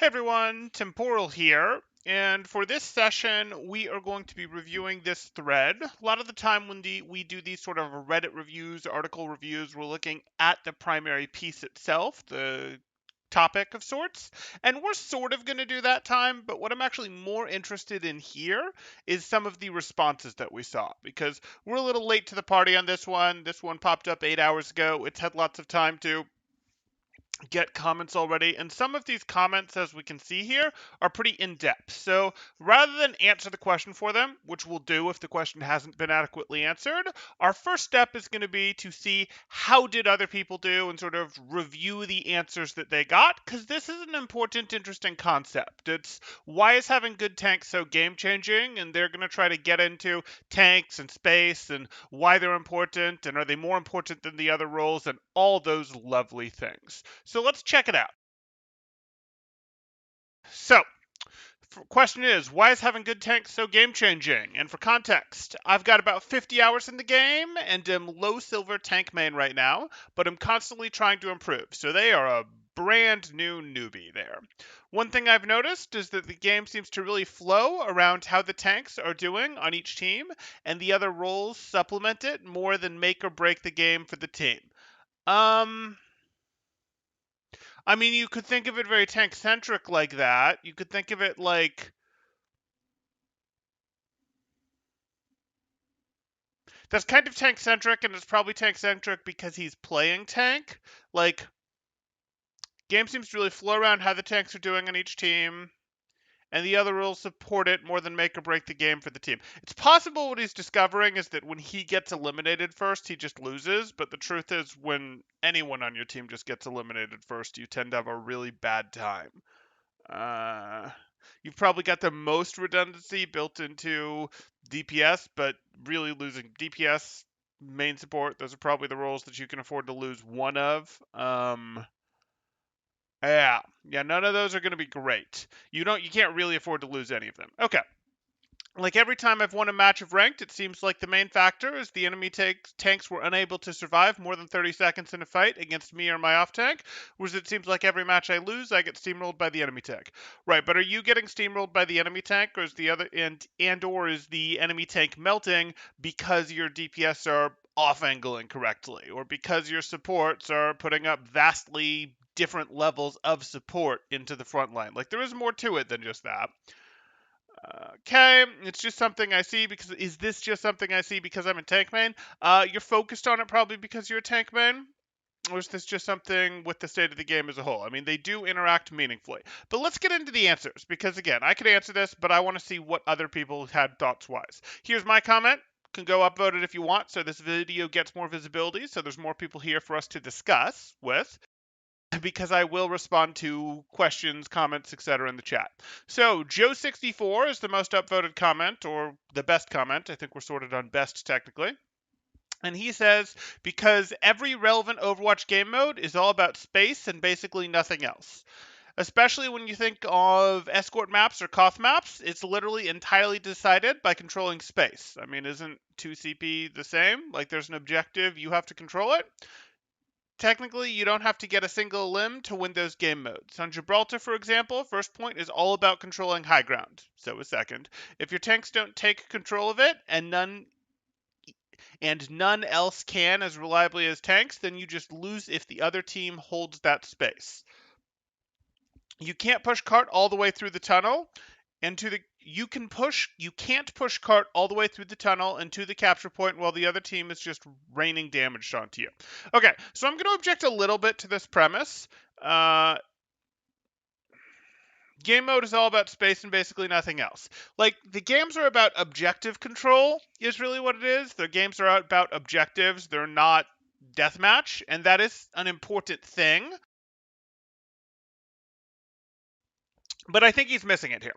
Hey everyone, Temporal here, and for this session, we are going to be reviewing this thread. A lot of the time when we do these sort of Reddit reviews, article reviews, we're looking at the primary piece itself, the topic of sorts, and we're sort of going to do that time, but what I'm actually more interested in here is some of the responses that we saw, because we're a little late to the party on this one. This one popped up 8 hours ago. It's had lots of time to get comments already, and some of these comments, as we can see here, are pretty in-depth. So rather than answer the question for them, which we'll do if the question hasn't been adequately answered, our first step is going to be to see how did other people do and sort of review the answers that they got, because this is an important, interesting concept. It's why is having good tanks so game-changing, and they're going to try to get into tanks and space and why they're important, and are they more important than the other roles, and all those lovely things. So let's check it out. So, question is, why is having good tanks so game changing? And for context, I've got about 50 hours in the game and am low silver tank main right now, but I'm constantly trying to improve. So they are a brand new newbie there. One thing I've noticed is that the game seems to really flow around how the tanks are doing on each team, and the other roles supplement it more than make or break the game for the team. Um, I mean, you could think of it very tank centric like that. You could think of it like that's kind of tank centric, and it's probably tank centric because he's playing tank. Like, game seems to really flow around how the tanks are doing on each team, and the other rules support it more than make or break the game for the team. It's possible what he's discovering is that when he gets eliminated first, he just loses, but the truth is, when anyone on your team just gets eliminated first, you tend to have a really bad time. Uh, you've probably got the most redundancy built into DPS, but really losing DPS, main support, those are probably the roles that you can afford to lose one of. Yeah, none of those are going to be great. You can't really afford to lose any of them. Okay. Like every time I've won a match of ranked, it seems like the main factor is the enemy tanks were unable to survive more than 30 seconds in a fight against me or my off tank, whereas it seems like every match I lose, I get steamrolled by the enemy tank. Right, but are you getting steamrolled by the enemy tank, or is the other and or is the enemy tank melting because your DPS are off angling correctly, or because your supports are putting up vastly different levels of support into the front line? Like there is more to it than just that. Okay, it's just something I see because is this just something I see because I'm a tank main? You're focused on it probably because you're a tank main, or is this just something with the state of the game as a whole? I mean, they do interact meaningfully. But let's get into the answers because again, I could answer this, but I want to see what other people had thoughts wise. Here's my comment. Can go upvote it if you want, so this video gets more visibility, so there's more people here for us to discuss with because I will respond to questions, comments, etc. in the chat. So Joe64 is the most upvoted comment, or the best comment. I think we're sorted on best technically. And he says, because every relevant Overwatch game mode is all about space and basically nothing else. Especially when you think of escort maps or Koth maps, it's literally entirely decided by controlling space. I mean, isn't 2CP the same? Like, there's an objective, you have to control it. Technically, you don't have to get a single limb to win those game modes. On Gibraltar, for example, first point is all about controlling high ground. So is second. If your tanks don't take control of it, and none else can as reliably as tanks, then you just lose if the other team holds that space. You can't push cart all the way through the tunnel into the you can't push cart all the way through the tunnel and to the capture point while the other team is just raining damage onto you. Okay, so I'm going to object a little bit to this premise. Game mode is all about space and basically nothing else. Like, the games are about objective control, is really what it is. The games are about objectives, they're not deathmatch, and that is an important thing. But I think he's missing it here.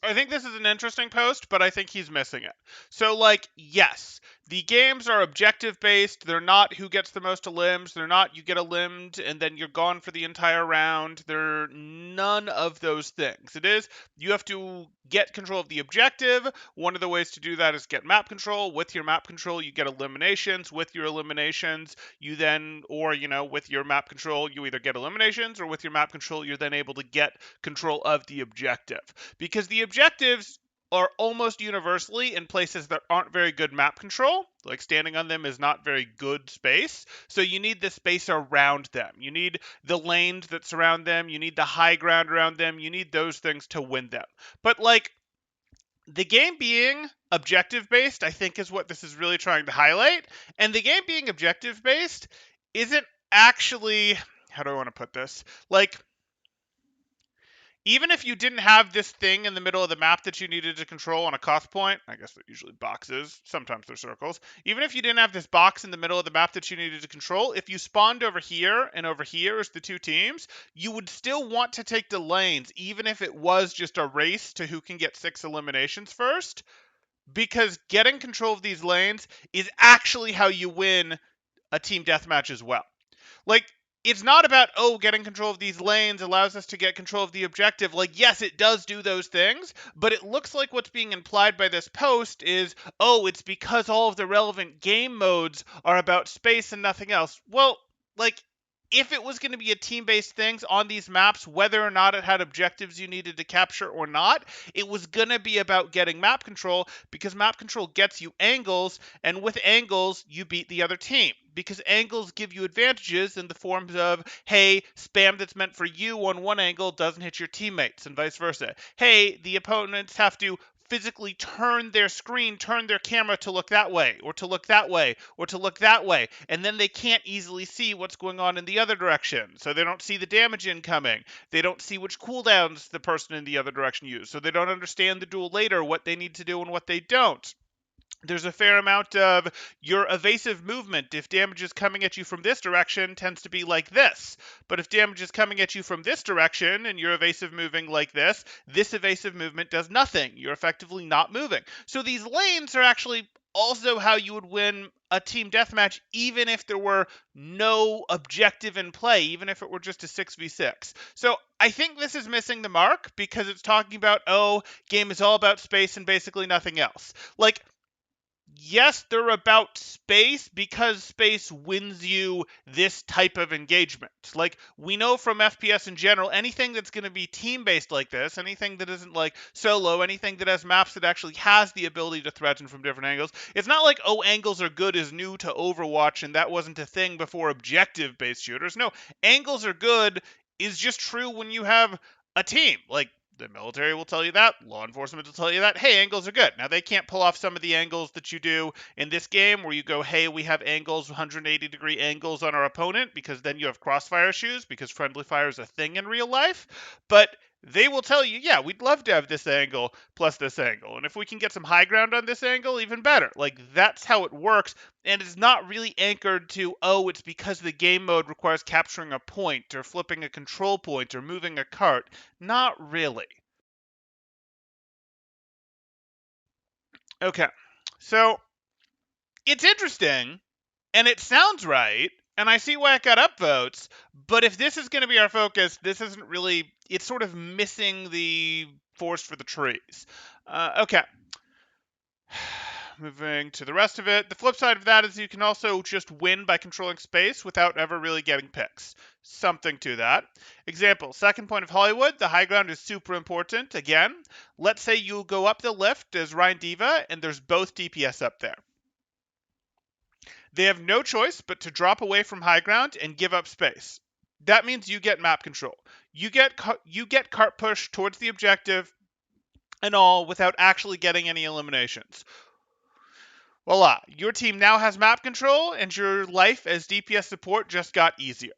I think this is an interesting post, but I think he's missing it. So, like, yes, the games are objective based. They're not who gets the most limbs. They're not you get a limbed and then you're gone for the entire round. They're none of those things. It is you have to get control of the objective. One of the ways to do that is get map control. With your map control, you get eliminations. With your eliminations, you then, or, with your map control, you either get eliminations, or with your map control, you're then able to get control of the objective, because the objectives are almost universally in places that aren't very good map control. Like, standing on them is not very good space. So you need the space around them. You need the lanes that surround them. You need the high ground around them. You need those things to win them. But, like, the game being objective based, I think, is what this is really trying to highlight. And the game being objective based isn't actually, how do I want to put this? Like, even if you didn't have this thing in the middle of the map that you needed to control on a cost point, I guess they're usually boxes, sometimes they're circles. Even if you didn't have this box in the middle of the map that you needed to control, if you spawned over here and over here as the two teams, you would still want to take the lanes, even if it was just a race to who can get 6 eliminations first, because getting control of these lanes is actually how you win a team deathmatch as well. Like, it's not about, getting control of these lanes allows us to get control of the objective. Like, yes, it does do those things, but it looks like what's being implied by this post is, it's because all of the relevant game modes are about space and nothing else. Well, like, if it was going to be a team-based things on these maps, whether or not it had objectives you needed to capture or not, it was going to be about getting map control, because map control gets you angles, and with angles, you beat the other team. Because angles give you advantages in the forms of, hey, spam that's meant for you on one angle doesn't hit your teammates, and vice versa. Hey, the opponents have to physically turn their screen, turn their camera to look that way, or to look that way, or to look that way, and then they can't easily see what's going on in the other direction, so they don't see the damage incoming. They don't see which cooldowns the person in the other direction used, so they don't understand the duel later, what they need to do and what they don't. There's a fair amount of your evasive movement. If damage is coming at you from this direction, tends to be like this. But if damage is coming at you from this direction and you're evasive moving like this evasive movement does nothing. You're effectively not moving. So these lanes are actually also how you would win a team deathmatch, even if there were no objective in play, even if it were just a 6v6. So I think this is missing the mark, because it's talking about, game is all about space and basically nothing else. Like, yes, they're about space, because space wins you this type of engagement. Like, we know from FPS in general, anything that's going to be team-based like this, anything that isn't like solo, anything that has maps that actually has the ability to threaten from different angles, it's not like, angles are good is new to Overwatch and that wasn't a thing before objective-based shooters. No, angles are good is just true when you have a team. Like, the military will tell you that. Law enforcement will tell you that. Hey, angles are good. Now, they can't pull off some of the angles that you do in this game where you go, hey, we have angles, 180-degree angles on our opponent, because then you have crossfire issues, because friendly fire is a thing in real life. But they will tell you, yeah, we'd love to have this angle plus this angle. And if we can get some high ground on this angle, even better. Like, that's how it works. And it's not really anchored to, it's because the game mode requires capturing a point or flipping a control point or moving a cart. Not really. Okay. So it's interesting and it sounds right. And I see why it got upvotes. But if this is going to be our focus, this isn't really, it's sort of missing the forest for the trees. Okay. Moving to the rest of it. The flip side of that is you can also just win by controlling space without ever really getting picks. Something to that. Example, second point of Hollywood, the high ground is super important. Again, let's say you go up the lift as Ryan Diva and there's both DPS up there. They have no choice but to drop away from high ground and give up space. That means you get map control. You get cart push towards the objective and all without actually getting any eliminations. Voila, your team now has map control, and your life as DPS support just got easier.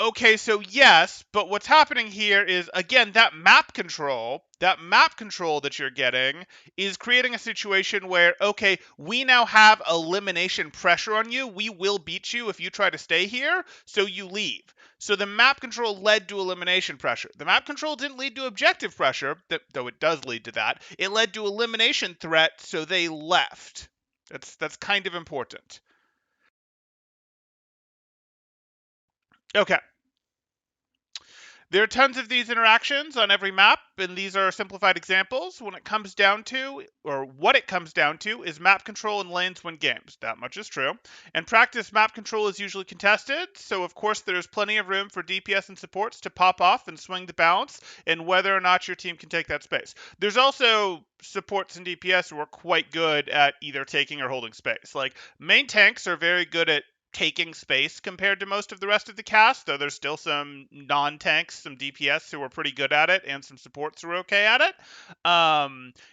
Okay, so yes, but what's happening here is, again, that map control that you're getting is creating a situation where, okay, we now have elimination pressure on you. We will beat you if you try to stay here, so you leave. So the map control led to elimination pressure. The map control didn't lead to objective pressure, though it does lead to that. It led to elimination threat, so they left. That's kind of important. Okay. There are tons of these interactions on every map, and these are simplified examples. When it comes down to, or what it comes down to, is map control and lanes win games. That much is true. In practice, map control is usually contested, so of course there's plenty of room for DPS and supports to pop off and swing the balance in whether or not your team can take that space. There's also supports and DPS who are quite good at either taking or holding space. Like, main tanks are very good at taking space compared to most of the rest of the cast, though there's still some non-tanks, some DPS who are pretty good at it, and some supports who are okay at it.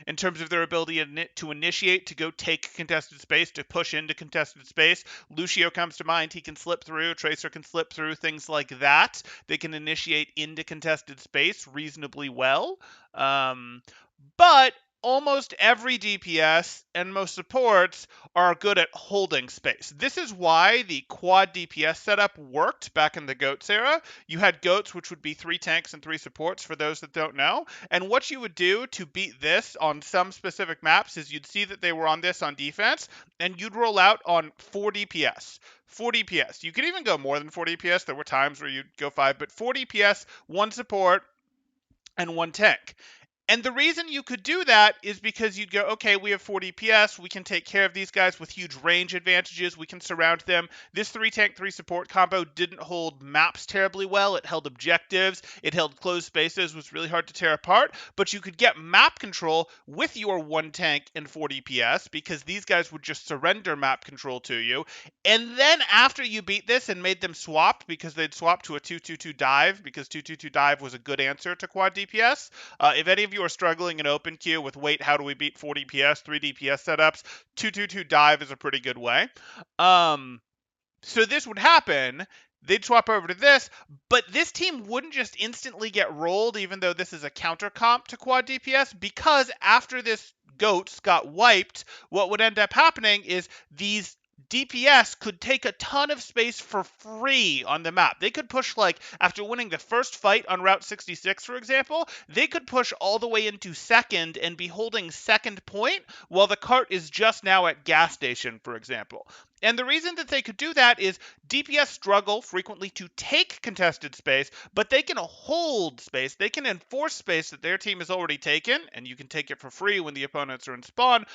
In terms of their ability to initiate, to go take contested space, to push into contested space, Lucio comes to mind. He can slip through, Tracer can slip through, things like that. They can initiate into contested space reasonably well. But almost every DPS and most supports are good at holding space. This is why the quad DPS setup worked back in the GOATS era. You had GOATS, which would be 3 tanks and 3 supports for those that don't know. And what you would do to beat this on some specific maps is you'd see that they were on this on defense, and you'd roll out on 4 DPS. 4 DPS. You could even go more than 4 DPS. There were times where you'd go 5, but 4 DPS, 1 support, and 1 tank. And the reason you could do that is because you'd go, okay, we have 4 DPS, we can take care of these guys with huge range advantages, we can surround them. This 3 tank, 3 support combo didn't hold maps terribly well, it held objectives, it held closed spaces, was really hard to tear apart, but you could get map control with your 1 tank and 4 DPS, because these guys would just surrender map control to you. And then after you beat this and made them swap, because they'd swap to a 2-2-2 dive, because 2-2-2 dive was a good answer to quad DPS. If any of you are struggling in open queue with, wait, how do we beat 4 DPS, 3 DPS setups, 2-2-2 dive is a pretty good way. So this would happen. They'd swap over to this, but this team wouldn't just instantly get rolled, even though this is a counter comp to quad DPS, because after this GOATS got wiped, what would end up happening is these DPS could take a ton of space for free on the map. They could push, like, after winning the first fight on Route 66, for example, they could push all the way into second and be holding second point while the cart is just now at gas station, for example. And the reason that they could do that is DPS struggle frequently to take contested space, but they can hold space. They can enforce space that their team has already taken, and you can take it for free when the opponents are in spawn,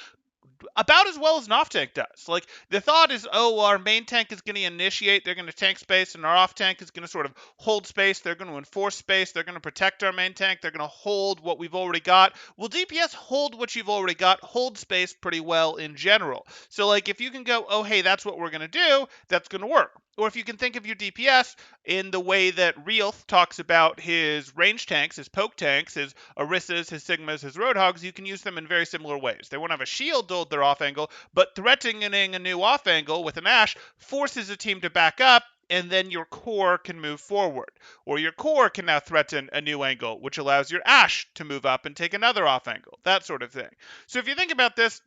about as well as an off tank does. Like, the thought is, oh, our main tank is going to initiate, they're going to tank space, and our off tank is going to sort of hold space, they're going to enforce space, they're going to protect our main tank, they're going to hold what we've already got. Well, DPS hold what you've already got, hold space pretty well in general. So, like, if you can go, oh, hey, that's what we're going to do, that's going to work. Or if you can think of your DPS in the way that Realth talks about his range tanks, his poke tanks, his Orissas, his Sigmas, his Roadhogs, you can use them in very similar ways. They won't have a shield to hold their off angle, but threatening a new off angle with an Ashe forces a team to back up, and then your core can move forward. Or your core can now threaten a new angle, which allows your Ashe to move up and take another off angle, that sort of thing. So if you think about this,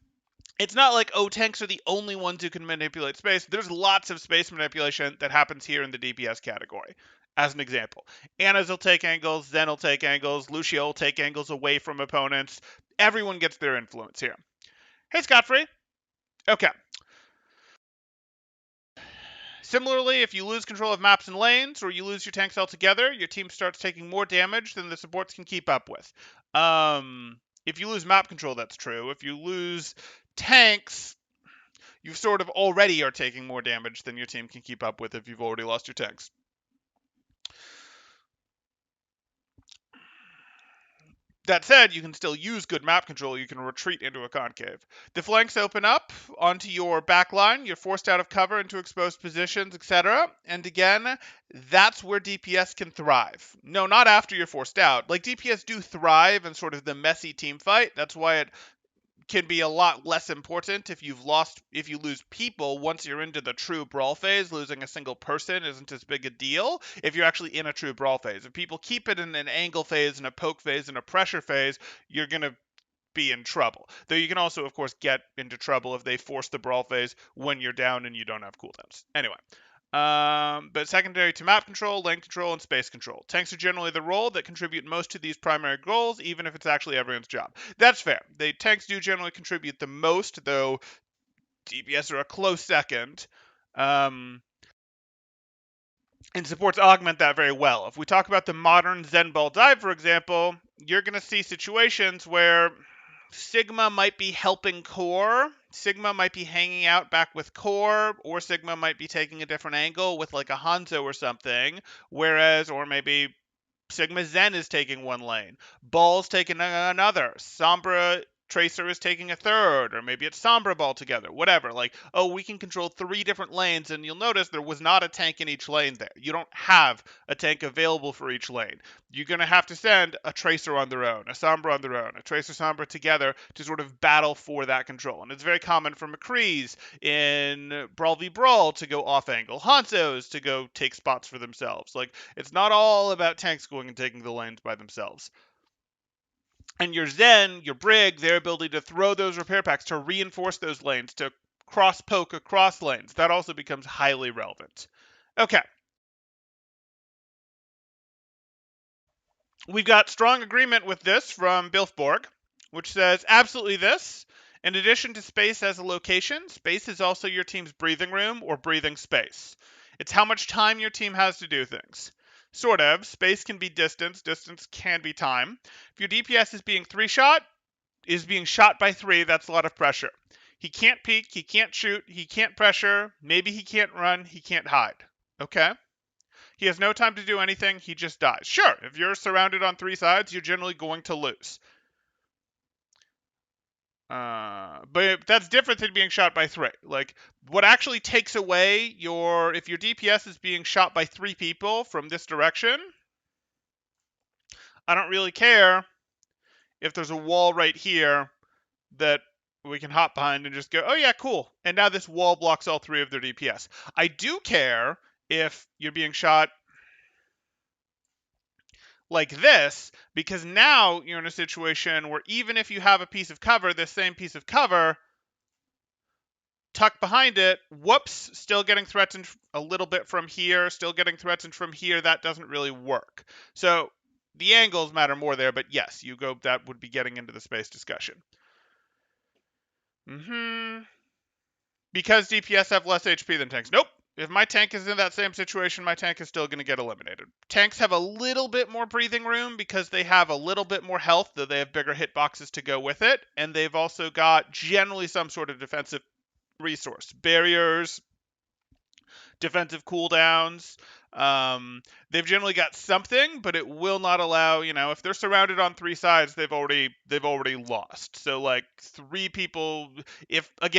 it's not like, oh, tanks are the only ones who can manipulate space. There's lots of space manipulation that happens here in the DPS category. As an example, Anna's will take angles, Zen will take angles, Lucio will take angles away from opponents. Everyone gets their influence here. Hey, Scott-Free. Okay. Similarly, if you lose control of maps and lanes, or you lose your tanks altogether, your team starts taking more damage than the supports can keep up with. If you lose map control, that's true. If you lose tanks, you sort of already are taking more damage than your team can keep up with if you've already lost your tanks. That said, you can still use good map control. You can retreat into a concave. The flanks open up onto your back line. You're forced out of cover into exposed positions, etc. And again, that's where DPS can thrive. No, not after you're forced out. Like, DPS do thrive in sort of the messy team fight. That's why it can be a lot less important if you lose people. Once you're into the true brawl phase, losing a single person isn't as big a deal if you're actually in a true brawl phase. If people keep it in an angle phase and a poke phase and a pressure phase, you're going to be in trouble. Though you can also, of course, get into trouble if they force the brawl phase when you're down and you don't have cooldowns. Anyway, But secondary to map control, lane control, and space control. Tanks are generally the role that contribute most to these primary goals, even if it's actually everyone's job. That's fair. Tanks do generally contribute the most, though DPS are a close second. And supports augment that very well. If we talk about the modern Zen Ball dive, for example, you're going to see situations where Sigma might be helping core, Sigma might be hanging out back with core, or Sigma might be taking a different angle with like a Hanzo or something, whereas, or maybe Sigma Zen is taking one lane. Ball's taking another. Sombra Tracer is taking a third, or maybe it's Sombra Ball together, whatever. Like, oh, we can control 3 different lanes, and you'll notice there was not a tank in each lane there. You don't have a tank available for each lane. You're going to have to send a Tracer on their own, a Sombra on their own, a Tracer Sombra together to sort of battle for that control. And it's very common for McCree's in Brawl v Brawl to go off angle, Hanzos to go take spots for themselves. Like, it's not all about tanks going and taking the lanes by themselves. And your Zen, your Brig, their ability to throw those repair packs to reinforce those lanes, to cross poke across lanes, that also becomes highly relevant. Okay. We've got strong agreement with this from Bilfborg, which says absolutely this. In addition to space as a location, space is also your team's breathing room or breathing space. It's how much time your team has to do things. Sort of. Space can be distance. Distance can be time. If your DPS is being shot by 3, that's a lot of pressure. He can't peek, he can't shoot, he can't pressure, maybe he can't run, he can't hide. Okay? He has no time to do anything, he just dies. Sure, if you're surrounded on 3 sides, you're generally going to lose. But that's different than being shot by 3. Like, what actually takes away if your DPS is being shot by 3 people from this direction, I don't really care if there's a wall right here that we can hop behind and just go, oh yeah, cool. And now this wall blocks all 3 of their DPS. I do care if you're being shot like this, because now you're in a situation where even if you have a piece of cover, this same piece of cover, tucked behind it, whoops, still getting threatened a little bit from here, still getting threatened from here, that doesn't really work. So the angles matter more there, but yes, that would be getting into the space discussion. Because DPS have less HP than tanks. Nope. If my tank is in that same situation, my tank is still going to get eliminated. Tanks have a little bit more breathing room because they have a little bit more health, though they have bigger hitboxes to go with it. And they've also got generally some sort of defensive resource. Barriers, defensive cooldowns. They've generally got something, but it will not allow, if they're surrounded on 3 sides, they've already lost. So like 3 people, if your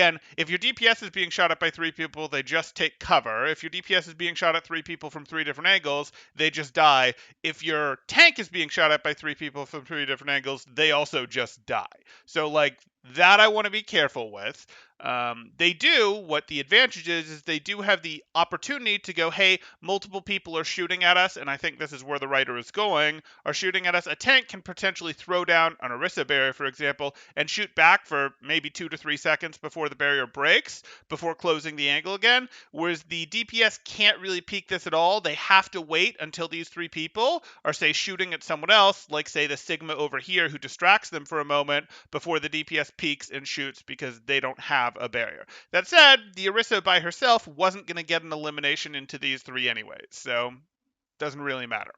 DPS is being shot at by 3 people, they just take cover. If your DPS is being shot at 3 people from 3 different angles, they just die. If your tank is being shot at by 3 people from 3 different angles, they also just die. So like that I want to be careful with. What the advantage is they do have the opportunity to go, hey, multiple people are shooting at us, and I think this is where the writer is going, are shooting at us. A tank can potentially throw down an Orisa barrier, for example, and shoot back for maybe 2 to 3 seconds before the barrier breaks, before closing the angle again, whereas the DPS can't really peek this at all. They have to wait until these 3 people are, say, shooting at someone else, like, say, the Sigma over here who distracts them for a moment before the DPS peeks and shoots because they don't have a barrier. That said, the Orisa by herself wasn't going to get an elimination into these 3 anyways, so doesn't really matter.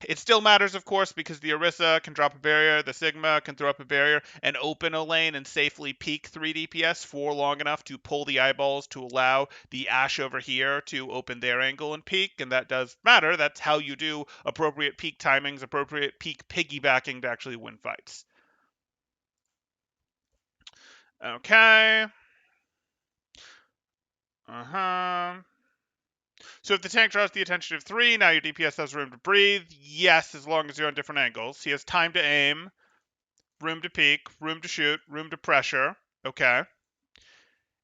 It still matters, of course, because the Orisa can drop a barrier, the Sigma can throw up a barrier, and open a lane and safely peek 3 DPS for long enough to pull the eyeballs to allow the Ashe over here to open their angle and peek, and that does matter. That's how you do appropriate peak timings, appropriate peak piggybacking to actually win fights. Okay. So if the tank draws the attention of 3, now your DPS has room to breathe. Yes, as long as you're on different angles. He has time to aim, room to peek, room to shoot, room to pressure. Okay.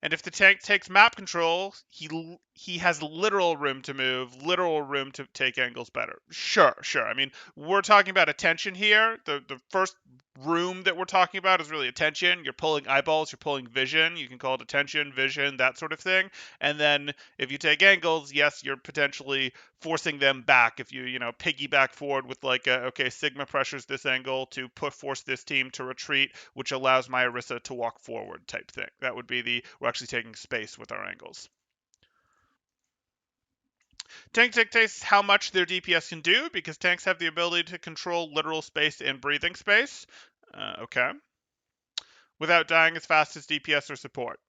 And if the tank takes map control, he has literal room to move, literal room to take angles better. Sure. I mean, we're talking about attention here. The first room that we're talking about is really attention. You're pulling eyeballs, you're pulling vision. You can call it attention, vision, that sort of thing. And then if you take angles, yes, you're potentially forcing them back. If you know, piggyback forward with like okay, Sigma pressures this angle to force this team to retreat, which allows my Orisa to walk forward type thing. That would be we're actually taking space with our angles. Tank dictates how much their DPS can do because tanks have the ability to control literal space and breathing space. Okay. Without dying as fast as DPS or support.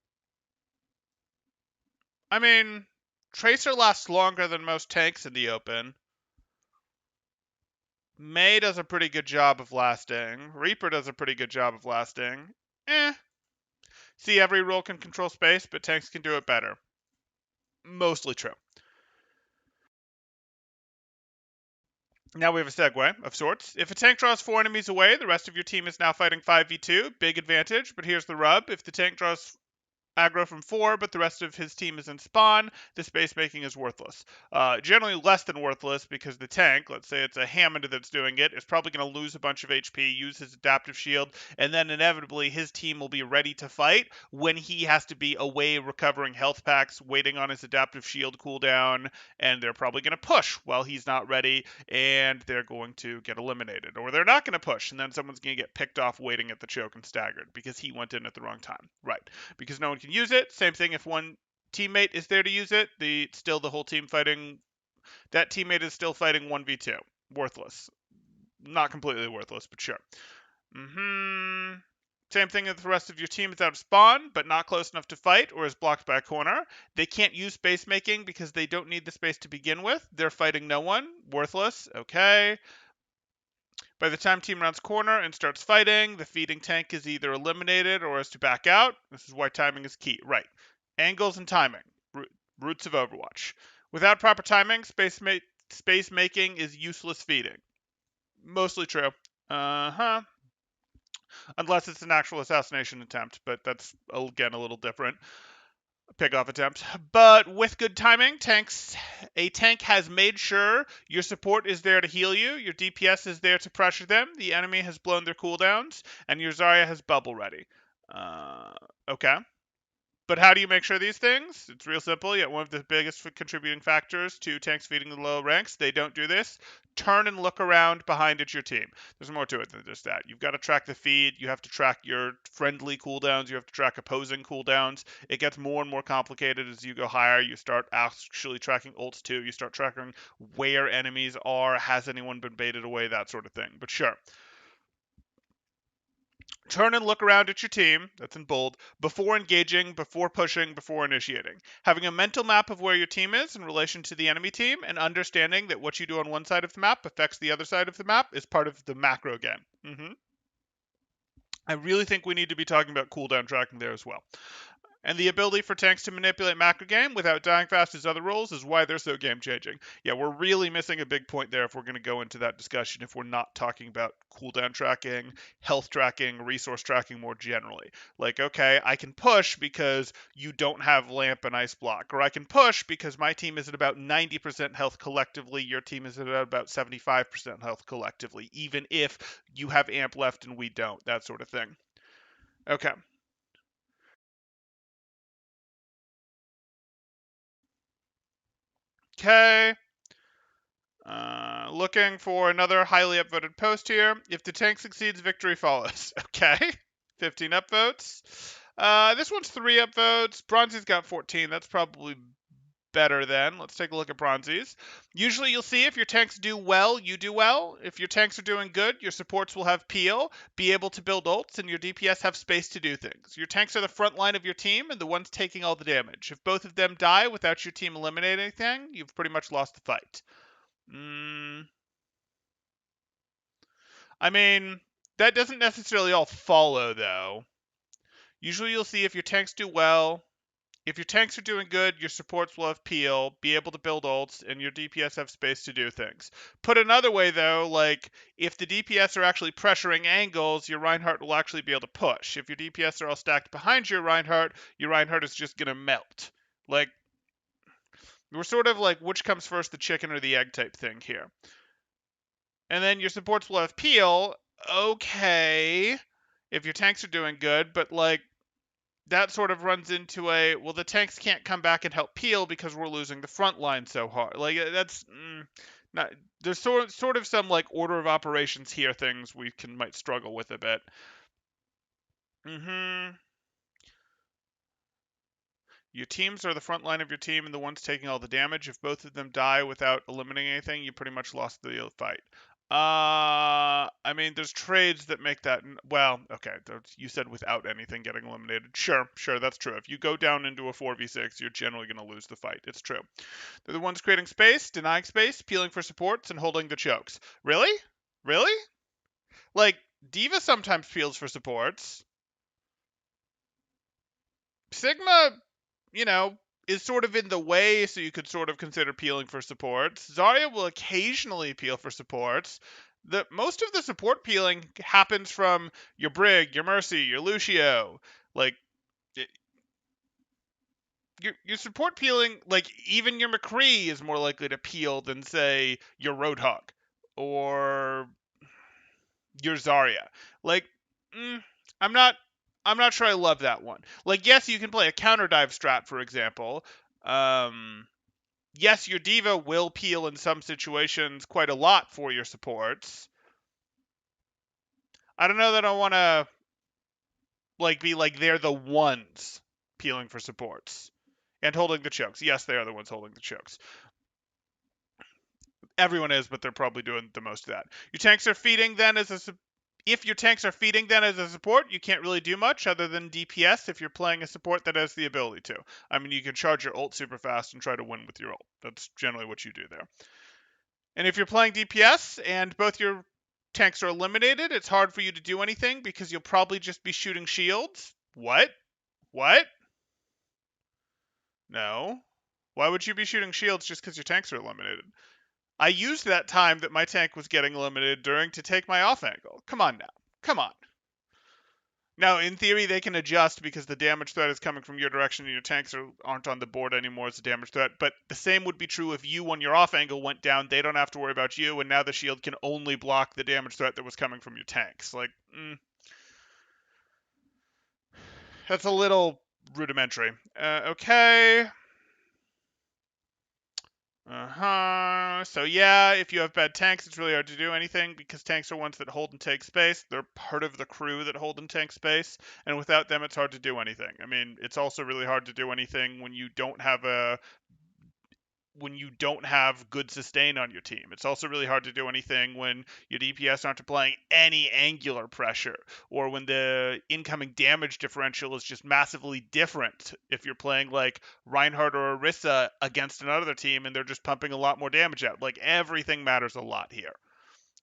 I mean, Tracer lasts longer than most tanks in the open. Mei does a pretty good job of lasting. Reaper does a pretty good job of lasting. See, every role can control space, but tanks can do it better. Mostly true. Now we have a segue of sorts. If a tank draws 4 enemies away, the rest of your team is now fighting 5v2. Big advantage, but here's the rub. If the tank draws aggro from 4, but the rest of his team is in spawn, the space making is worthless. Generally less than worthless because the tank, let's say it's a Hammond that's doing it, is probably going to lose a bunch of HP, use his adaptive shield, and then inevitably his team will be ready to fight when he has to be away recovering health packs, waiting on his adaptive shield cooldown, and they're probably going to push while he's not ready, and they're going to get eliminated. Or they're not going to push, and then someone's going to get picked off waiting at the choke and staggered because he went in at the wrong time. Right. Because no one can use it. Same thing if one teammate is there to use it, the whole team fighting. That teammate is still fighting 1v2. Worthless. Not completely worthless, but sure. Same thing if the rest of your team is out of spawn, but not close enough to fight, or is blocked by a corner. They can't use space making because they don't need the space to begin with. They're fighting no one. Worthless. Okay. By the time team rounds corner and starts fighting, the feeding tank is either eliminated or is to back out. This is why timing is key. Right. Angles and timing. Roots of Overwatch. Without proper timing, space making is useless feeding. Mostly true. Unless it's an actual assassination attempt, but that's, again, a little different. Pick-off attempt. But with good timing, a tank has made sure your support is there to heal you, your DPS is there to pressure them, the enemy has blown their cooldowns, and your Zarya has bubble ready. Okay. But how do you make sure these things? It's real simple, yet one of the biggest contributing factors to tanks feeding the low ranks. They don't do this. Turn and look around behind at your team. There's more to it than just that. You've got to track the feed. You have to track your friendly cooldowns. You have to track opposing cooldowns. It gets more and more complicated as you go higher. You start actually tracking ults too. You start tracking where enemies are. Has anyone been baited away? That sort of thing. But sure. Turn and look around at your team, that's in bold, before engaging, before pushing, before initiating. Having a mental map of where your team is in relation to the enemy team and understanding that what you do on one side of the map affects the other side of the map is part of the macro game. I really think we need to be talking about cooldown tracking there as well. And the ability for tanks to manipulate macro game without dying fast as other roles is why they're so game changing. Yeah, we're really missing a big point there if we're going to go into that discussion if we're not talking about cooldown tracking, health tracking, resource tracking more generally. Like, okay, I can push because you don't have lamp and ice block, or I can push because my team is at about 90% health collectively, your team is at about 75% health collectively, even if you have amp left and we don't, that sort of thing. Okay. Okay. Looking for another highly upvoted post here. If the tank succeeds, victory follows. Okay. 15 upvotes. This one's 3 upvotes. Bronzy's got 14. That's probably better then. Let's take a look at Bronzy's. Usually you'll see if your tanks do well, you do well. If your tanks are doing good, your supports will have peel, be able to build ults, and your DPS have space to do things. Your tanks are the front line of your team and the ones taking all the damage. If both of them die without your team eliminating anything, you've pretty much lost the fight. I mean, that doesn't necessarily all follow, though. Usually you'll see if your tanks do well. If your tanks are doing good, your supports will have peel, be able to build ults, and your DPS have space to do things. Put another way, though, like, if the DPS are actually pressuring angles, your Reinhardt will actually be able to push. If your DPS are all stacked behind your Reinhardt is just going to melt. Like, we're sort of like, which comes first, the chicken or the egg type thing here. And then your supports will have peel. okay if your tanks are doing good, but like that sort of runs into a, well, the tanks can't come back and help peel because we're losing the front line so hard. Like that's not, there's sort of some like order of operations here things we might struggle with a bit. Mhm. Your teams are the front line of your team and the ones taking all the damage. If both of them die without eliminating anything, you pretty much lost the fight. I mean, there's trades that make that. Well, okay, you said without anything getting eliminated. Sure, that's true. If you go down into a 4v6, you're generally going to lose the fight. It's true. They're the ones creating space, denying space, peeling for supports, and holding the chokes. Really? Really? Like, D.Va sometimes peels for supports. Sigma, you know, is sort of in the way, so you could sort of consider peeling for supports. Zarya will occasionally peel for supports. Most of the support peeling happens from your Brig, your Mercy, your Lucio. Like your support peeling, like even your McCree is more likely to peel than say your Roadhog or your Zarya. Like, mm, I'm not I'm not sure I love that one. Like, yes, you can play a counter dive strat, for example. Yes, your D.Va will peel in some situations quite a lot for your supports. I don't know that I want to like be like they're the ones peeling for supports and holding the chokes. Yes, they are the ones holding the chokes. Everyone is, but they're probably doing the most of that. Your tanks are feeding then as a if your tanks are feeding then as a support, you can't really do much other than DPS if you're playing a support that has the ability to. I mean, you can charge your ult super fast and try to win with your ult. That's generally what you do there. And if you're playing DPS and both your tanks are eliminated, it's hard for you to do anything because you'll probably just be shooting shields. What? What? No. Why would you be shooting shields just because your tanks are eliminated? I used that time that my tank was getting eliminated during to take my off angle. Come on now. Come on. Now, in theory, they can adjust because the damage threat is coming from your direction and your tanks aren't on the board anymore as a damage threat. But the same would be true if you, on your off angle, went down. They don't have to worry about you, and now the shield can only block the damage threat that was coming from your tanks. Like, that's a little rudimentary. Okay. So yeah, if you have bad tanks, it's really hard to do anything because tanks are ones that hold and take space. They're part of the crew that hold and take space, and without them, it's hard to do anything. I mean, it's also really hard to do anything when you don't have good sustain on your team. It's also really hard to do anything when your DPS aren't applying any angular pressure, or when the incoming damage differential is just massively different if you're playing like Reinhardt or Orisa against another team and they're just pumping a lot more damage out. Like, everything matters a lot here.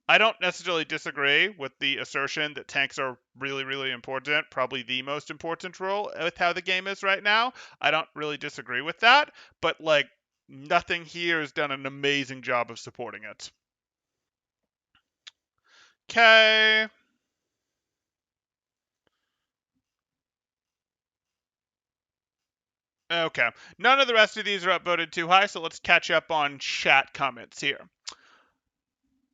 I don't necessarily disagree with the assertion that tanks are really, really important, probably the most important role with how the game is right now. I don't really disagree with that, but like nothing here has done an amazing job of supporting it. Okay. Okay. None of the rest of these are upvoted too high, so let's catch up on chat comments here.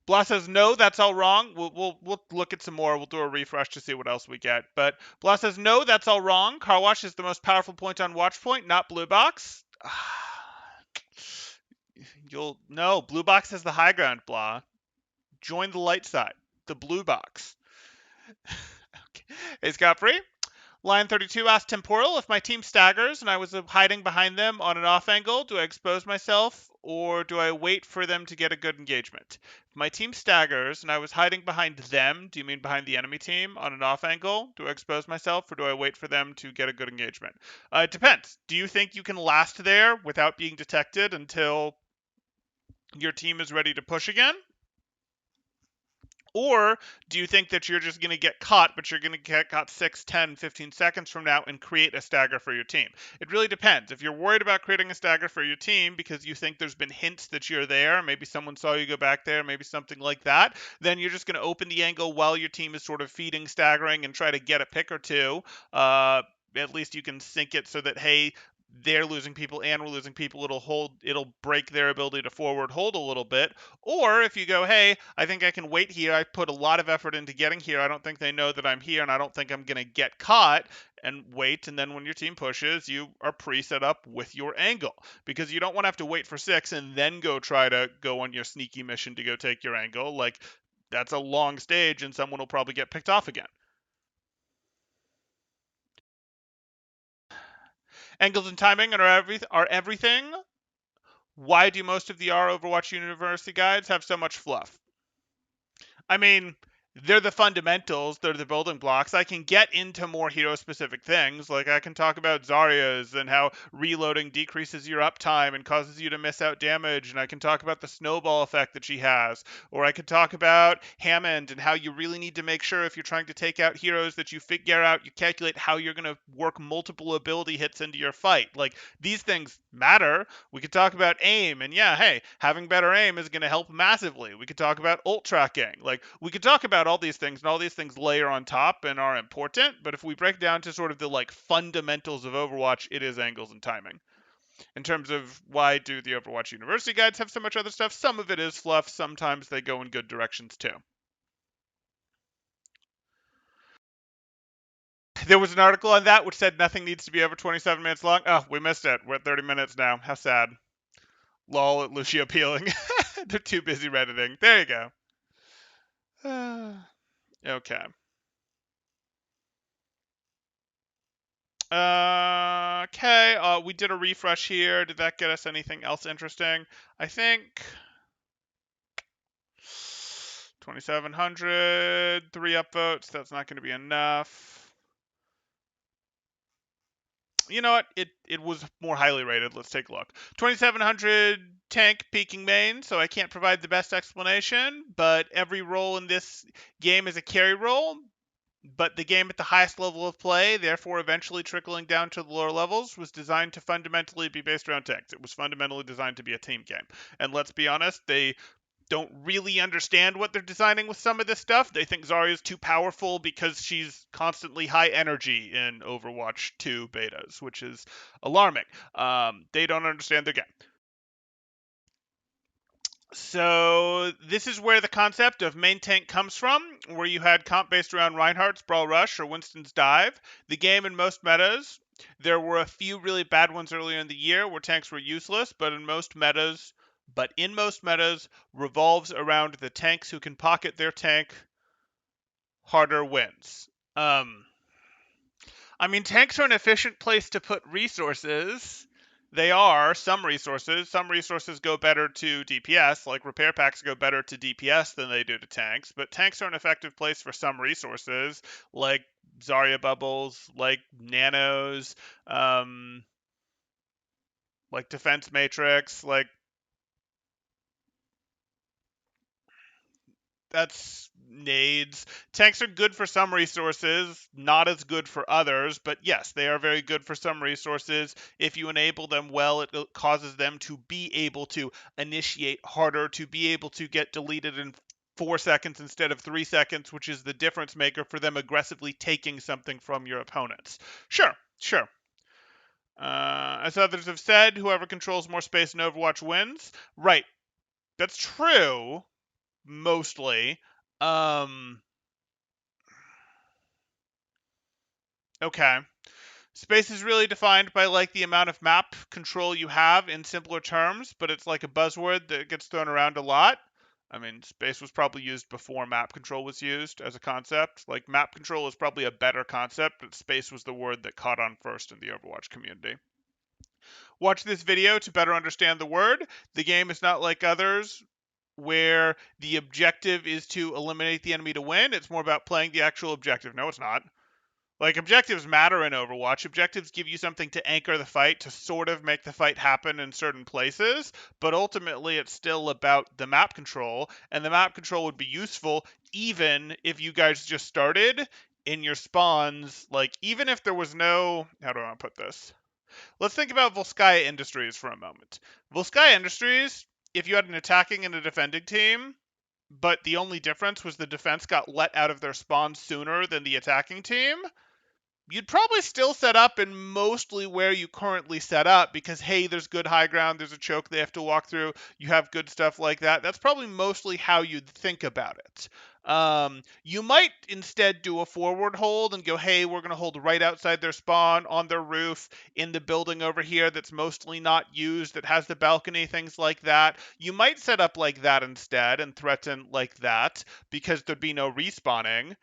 Blah says, no, that's all wrong. We'll look at some more. We'll do a refresh to see what else we get. But Blah says, no, that's all wrong. Car wash is the most powerful point on watch point, not blue box. No, blue box has the high ground, Blah. Join the light side. The blue box. Okay. Hey, Scott Free. Line 32 asked Temporal, if my team staggers and I was hiding behind them on an off angle, do I expose myself or do I wait for them to get a good engagement? If my team staggers and I was hiding behind them, do you mean behind the enemy team on an off angle? Do I expose myself or do I wait for them to get a good engagement? It depends. Do you think you can last there without being detected until your team is ready to push again? Or do you think that you're just going to get caught, but you're going to get caught 6, 10, 15 seconds from now and create a stagger for your team? It really depends. If you're worried about creating a stagger for your team because you think there's been hints that you're there, maybe someone saw you go back there, maybe something like that, then you're just going to open the angle while your team is sort of feeding, staggering, and try to get a pick or two. At least you can sync it so that, hey, they're losing people and we're losing people, it'll break their ability to forward hold a little bit. Or if you go, hey, I think I can wait here, I put a lot of effort into getting here, I don't think they know that I'm here, and I don't think I'm going to get caught, and wait, and then when your team pushes, you are pre-set up with your angle, because you don't want to have to wait for 6 and then go try to go on your sneaky mission to go take your angle. Like, that's a long stage and someone will probably get picked off again. Angles and timing are everything. Why do most of the R Overwatch University guides have so much fluff? I mean, they're the fundamentals, they're the building blocks. I can get into more hero specific things, like I can talk about Zarya's and how reloading decreases your uptime and causes you to miss out damage, and I can talk about the snowball effect that she has, or I could talk about Hammond and how you really need to make sure if you're trying to take out heroes that you figure out, you calculate how you're going to work multiple ability hits into your fight. Like, these things matter. We could talk about aim, and yeah, hey, having better aim is going to help massively. We could talk about ult tracking. Like, we could talk about all these things, and all these things layer on top and are important. But if we break down to sort of the like fundamentals of Overwatch, it is angles and timing. In terms of why do the Overwatch University guides have so much other stuff, some of it is fluff. Sometimes they go in good directions too. There was an article on that which said nothing needs to be over 27 minutes long. Oh, we missed it. We're at 30 minutes now. How sad. Lol at Lucio peeling. They're too busy redditing. There you go. Okay. Okay. We did a refresh here. Did that get us anything else interesting? I think 2,700, 3 upvotes. That's not going to be enough. You know what? It was more highly rated. Let's take a look. 2,700 tank peaking main, so I can't provide the best explanation, but every role in this game is a carry role. But the game at the highest level of play, therefore eventually trickling down to the lower levels, was designed to fundamentally be based around tanks. It was fundamentally designed to be a team game. And let's be honest, they don't really understand what they're designing with some of this stuff. They think Zarya's too powerful because she's constantly high energy in Overwatch 2 betas, which is alarming. They don't understand their game. So this is where the concept of main tank comes from, where you had comp based around Reinhardt's Brawl Rush or Winston's Dive. The game in most metas, there were a few really bad ones earlier in the year where tanks were useless, but in most metas revolves around the tanks who can pocket their tank harder wins. I mean, tanks are an efficient place to put resources. They are some resources. Some resources go better to DPS, like repair packs go better to DPS than they do to tanks. But tanks are an effective place for some resources, like Zarya bubbles, like nanos, like defense matrix, like that's nades. Tanks are good for some resources, not as good for others, but yes, they are very good for some resources. If you enable them well, it causes them to be able to initiate harder, to be able to get deleted in 4 seconds instead of 3 seconds, which is the difference maker for them aggressively taking something from your opponents. Sure, sure. As others have said, whoever controls more space in Overwatch wins. Right, that's true, mostly. Um, okay. Space is really defined by like the amount of map control you have in simpler terms, but it's like a buzzword that gets thrown around a lot. I mean, space was probably used before map control was used as a concept. Like, map control is probably a better concept, but space was the word that caught on first in the Overwatch community. Watch this video to better understand the word. The game is not like others where the objective is to eliminate the enemy to win. It's more about playing the actual objective. No, it's not. Like, objectives matter in Overwatch. Objectives give you something to anchor the fight, to sort of make the fight happen in certain places, but ultimately it's still about the map control, and the map control would be useful even if you guys just started in your spawns. Like, even if there was no, how do I want to put this? Let's think about Volskaya Industries for a moment. Volskaya Industries, if you had an attacking and a defending team, but the only difference was the defense got let out of their spawn sooner than the attacking team, you'd probably still set up in mostly where you currently set up because, hey, there's good high ground, there's a choke they have to walk through, you have good stuff like that. That's probably mostly how you'd think about it. You might instead do a forward hold and go, hey, we're going to hold right outside their spawn, on their roof, in the building over here that's mostly not used, that has the balcony, things like that. You might set up like that instead and threaten like that because there'd be no respawning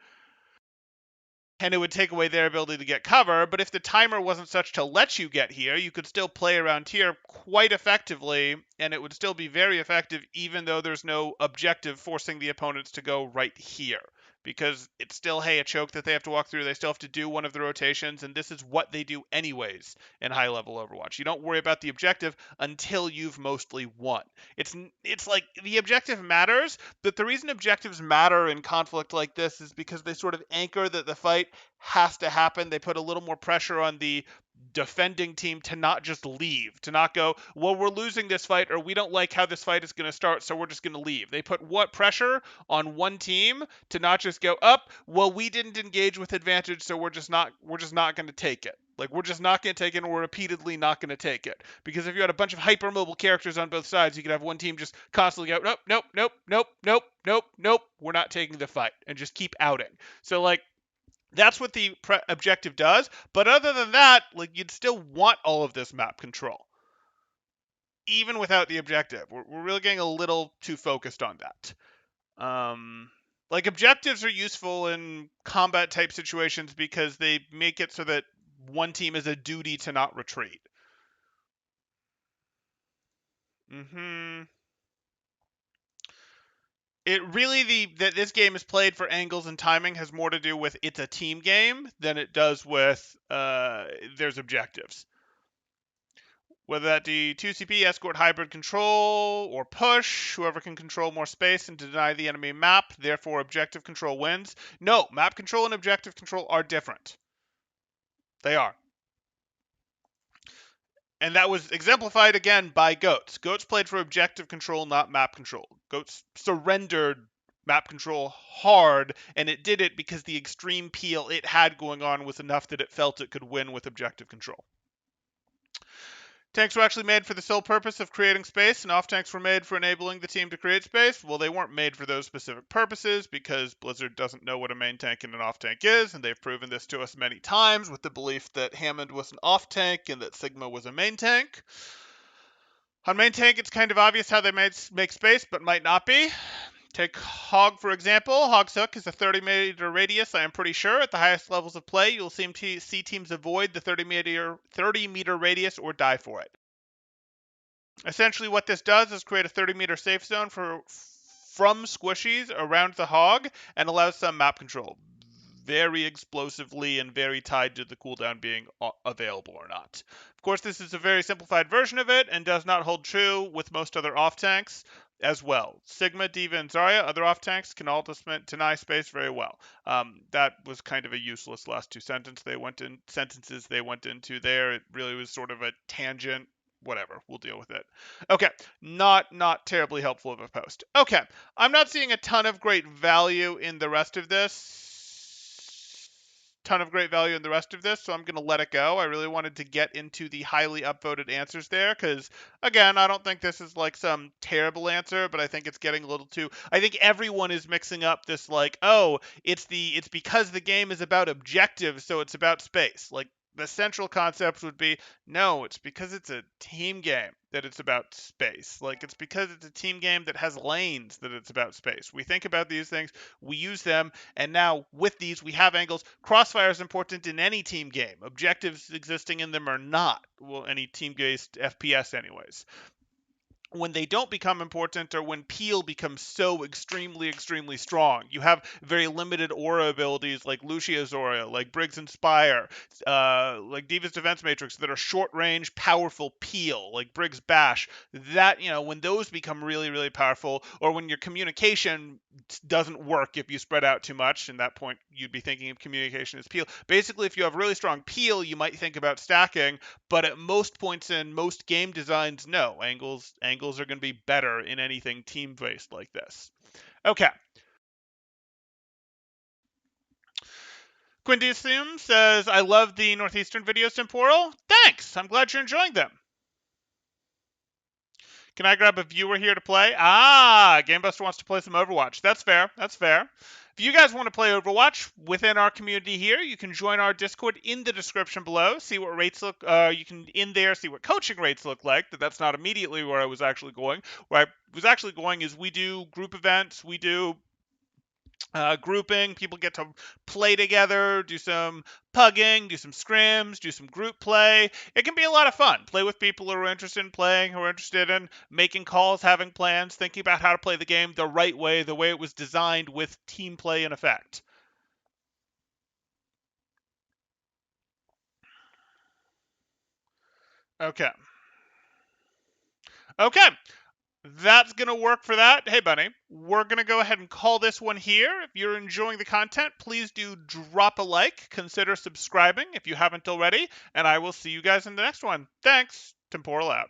and it would take away their ability to get cover. But if the timer wasn't such to let you get here, you could still play around here quite effectively, and it would still be very effective even though there's no objective forcing the opponents to go right here. Because it's still, hey, a choke that they have to walk through. They still have to do one of the rotations, and this is what they do anyways in high-level Overwatch. You don't worry about the objective until you've mostly won. It's like the objective matters, but the reason objectives matter in conflict like this is because they sort of anchor that the fight has to happen. They put a little more pressure on the defending team to not just leave, to not go, well, we're losing this fight or we don't like how this fight is going to start, so we're just going to leave. They put what pressure on one team to not just go up, well, we didn't engage with advantage, so we're just not going to take it. Like, we're just not going to take it, and we're repeatedly not going to take it. Because if you had a bunch of hypermobile characters on both sides, you could have one team just constantly go, nope, nope, nope, nope, nope, nope, nope, we're not taking the fight, and just keep outing. So, like, that's what the objective does. But other than that, like, you'd still want all of this map control, even without the objective. We're really getting a little too focused on that. Like, objectives are useful in combat type situations because they make it so that one team is a duty to not retreat. It really that this game is played for angles and timing has more to do with it's a team game than it does with there's objectives. Whether that be 2CP, escort, hybrid control, or push, whoever can control more space and deny the enemy map, therefore objective control wins. No, map control and objective control are different. They are. And that was exemplified again by Goats. Goats played for objective control, not map control. Goats surrendered map control hard, and it did it because the extreme peel it had going on was enough that it felt it could win with objective control. Tanks were actually made for the sole purpose of creating space, and off-tanks were made for enabling the team to create space. Well, they weren't made for those specific purposes because Blizzard doesn't know what a main tank and an off-tank is, and they've proven this to us many times with the belief that Hammond was an off-tank and that Sigma was a main tank. On main tank, it's kind of obvious how they make space, but might not be. Take Hog, for example. Hog's Hook is a 30-meter radius, I am pretty sure. At the highest levels of play, you'll see teams avoid the 30-meter radius or die for it. Essentially, what this does is create a 30-meter safe zone from squishies around the Hog and allows some map control. Very explosively and very tied to the cooldown being available or not. Of course, this is a very simplified version of it and does not hold true with most other off-tanks as well. Sigma, D.Va, and Zarya, other off-tanks, can all deny space very well. That was kind of a useless last two sentences they went into there. It really was sort of a tangent. Whatever, we'll deal with it. Okay, not terribly helpful of a post. Okay, I'm not seeing a ton of great value in the rest of this. So I'm going to let it go. I really wanted to get into the highly upvoted answers there because, again, I don't think this is like some terrible answer, but I think it's getting a little too. I think everyone is mixing up this like, oh, it's because the game is about objectives, so it's about space. Like, the central concept would be, no, it's because it's a team game that it's about space. Like, it's because it's a team game that has lanes that it's about space. We think about these things, we use them, and now with these, we have angles. Crossfire is important in any team game. Objectives existing in them are not. Well, any team-based FPS anyways. When they don't become important or when Peel becomes so extremely strong. You have very limited aura abilities like Lucia's aura, like Briggs Inspire, like D.Va's Defense Matrix that are short range, powerful Peel, like Briggs Bash. That, when those become really powerful, or when your communication doesn't work if you spread out too much, and that point you'd be thinking of communication as Peel. Basically, if you have really strong Peel, you might think about stacking, but at most points in most game designs, no. Angles are going to be better in anything team-based like this. Okay. Quindicium says, I love the Northeastern videos, Temporal. Thanks. I'm glad you're enjoying them. Can I grab a viewer here to play? Ah, GameBuster wants to play some Overwatch. That's fair. That's fair. If you guys want to play Overwatch within our community here, you can join our Discord in the description below. See what rates look. You can in there see what coaching rates look like. That's not immediately where I was actually going. Where I was actually going is we do group events. We do grouping. People get to play together, do some pugging, do some scrims, do some group play. It can be a lot of fun. Play with people who are interested in playing, who are interested in making calls, having plans, thinking about how to play the game the right way, the way it was designed with team play in effect. Okay. Okay. That's going to work for that. Hey, Bunny, we're going to go ahead and call this one here. If you're enjoying the content, please do drop a like. Consider subscribing if you haven't already. And I will see you guys in the next one. Thanks. Temporal out.